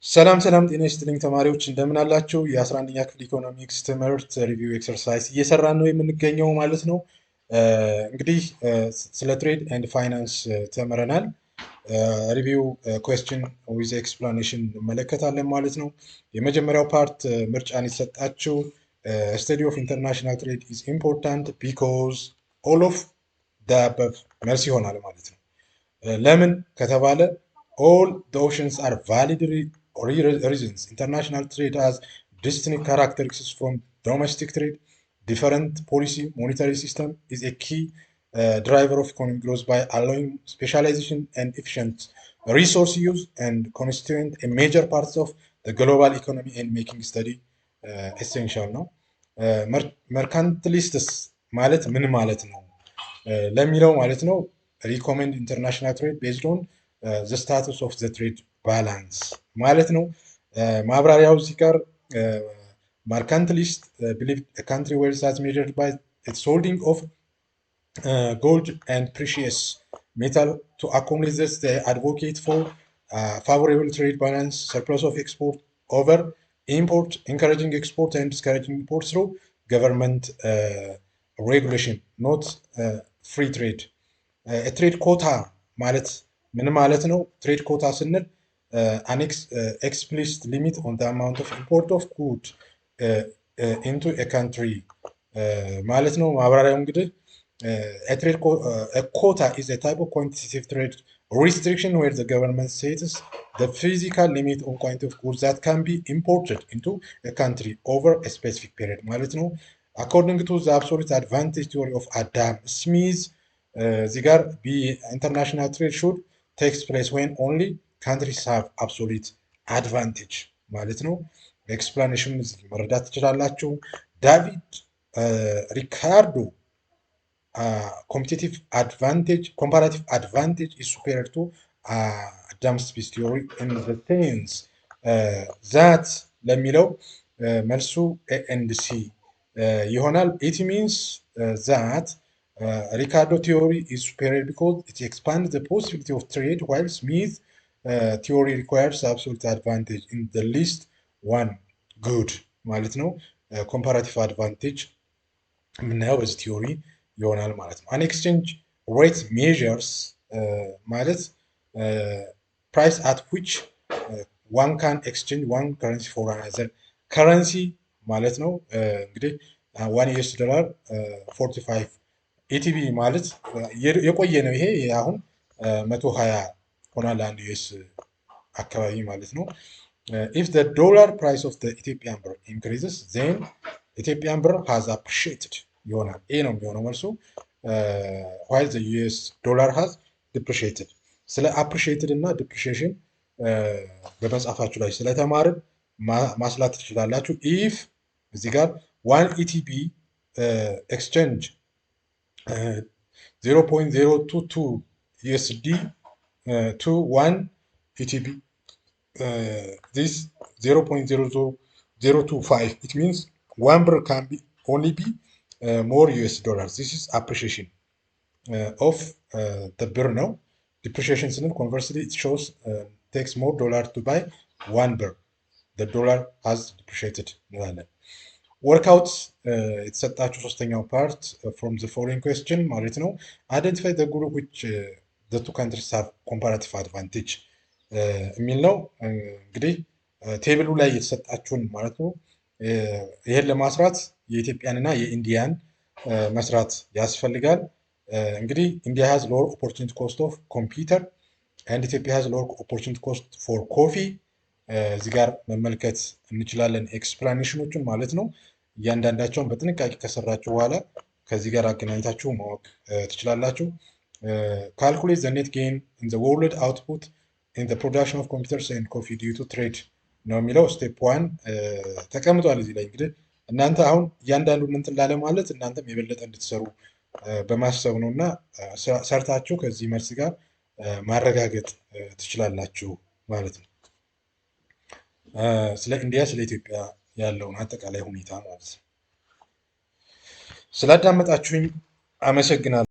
ሰላም ጤና ይስጥልኝ ተማሪዎች እንደምን አላችሁ? የ11ኛ ክፍል ኢኮኖሚክስ ትምህርት ሪቪው ኤክሰርሳይዝ እየሰራን ነው የምንገኘው ማለት ነው። እንግዲህ ስለ ትሬድ ኤንድ ፋይናንስ ተምረናል። ሪቪው ኩዌስችን ዊዝ ኤክስፕላኔሽን እንመለከታለን ማለት ነው። የመጀመሪያው ፓርት ምርጫን ይሰጣችሁ ስተዲ ኦፍ ኢንተርናሽናል ትሬድ ኢዝ ኢምፖርታንት ቢኮዝ ኦል ኦፍ ዘ አበቭ መልስ ይሆናል ማለት ነው። ለምን ከተባለ all the oceans are valid reasons. International trade has distinct characteristics from domestic trade. Different policy monetary system is a key driver of economic growth by allowing specialization and efficient resource use and constituent a major part of the global economy and making study essential ነው። መርካንትሊስትስ ማለት ምን ማለት ነው ለሚለው ማለት ነው recommend international trade based on the status of the trade balance ማለት ነው። ማብራሪያው እዚህ ጋር mercantilist believe a country wealth as measured by its holding of gold and precious metal to accomplish this they advocate for favorable trade balance, surplus of export over import, encouraging export and discouraging import through government regulation, not free trade. A trade quota ማለት ምን ማለት ነው? ትሬድ ኮታ ስንል an explicit limit on the amount of import of good into a country ማለት ነው። ማብራሪያው እንግዲህ a quota is a type of quantitative trade restriction where the government sets the physical limit on quantity of goods that can be imported into a country over a specific period ማለት ነው። according to the absolute advantage theory of Adam Smith እዚህ ጋር international trade should takes place when only countries have absolute advantage ማለት ነው። ኤክስፕላኔሽን መረዳት ትችላላችሁ። ዳቪድ ሪካርዶ comparative advantage is superior to Adam Smith theory in the sense that ለሚለው መልሱ A and C ይሆናል። it means that Ricardo theory is superior because it expands the possibility of trade, while Smith theory requires absolute advantage in the least one good ማለት ነው። comparative advantage የምናየው በዚህ ቲዮሪ ይሆናል ማለት ነው። an exchange rate measures ማለት price at which one can exchange one currency for another currency ማለት ነው። እንግዲህ $1 45 ኢቲቢ ማለት የቆየ ነው። ይሄ አሁን 120 ሆኗል አንድ ዩኤስ አካባቢ ማለት ነው። if the dollar price of the Ethiopian birr increases then Ethiopian birr has appreciated ይሆናል። ይሄ ነው የሚሆነው መልሱ። while the US dollar has depreciated ስለ appreciated እና depreciation በመጽሐፋችሁ ላይ ስለተማርን ማስላት ትችላላችሁ። if እዚህ ጋር 1 ETB exchange 0.022 USD to 1 ETB this 0.0025 it means 1 birr can be only be more US dollars. This is appreciation of the birr now. Depreciation ስንል conversely it shows takes more dollar to buy 1 birr. The dollar has depreciated እንላለን። ወርክአውት የተሰጣችሁ ሶስተኛው ፓርት from the following question ማለት ነው identify the group which the two countries have comparative advantage የሚል ነው። እንግዲህ ቴብሉ ላይ የተሰጣችሁን ማለት ነው ይሄን ለማስራት የኢትዮጵያንና የኢንዲያን መስራት ያስፈልጋል። እንግዲህ ኢንዲያ has lower opportunity cost of computer and ኢትዮጵያ has lower opportunity cost for coffee እዚህ ጋር መመልከት እንችላለን ኤክስፕላኔሽኖቹን ማለት ነው። እያንዳንዳቸውን በጥንቃቄ ከሰራችሁ በኋላ ከዚህ ጋር አገናኝታችሁ ማወቅ ትችላላችሁ። calculate the net gain in the world output in the production of computers and coffee due to trade ነው የሚለው ስቴፕ 1 ተቀምጧል እዚህ ላይ። እንግዲህ እናንተ አሁን እያንዳንዱን እንትን ላለ ማለት እናንተም የበለጠ እንድትሰሩ በማሰብ ነውና ሰርታችሁ ከዚህ መልስ ጋር ማረጋገጥ ትችላላችሁ ማለት ነው። ስለ ኢንዲያ ስለ ኢትዮጵያ ያለውን አጠቃላይ ሁኔታ ማለት ነው። ስላዳመጣችሁኝ አመሰግናለሁ።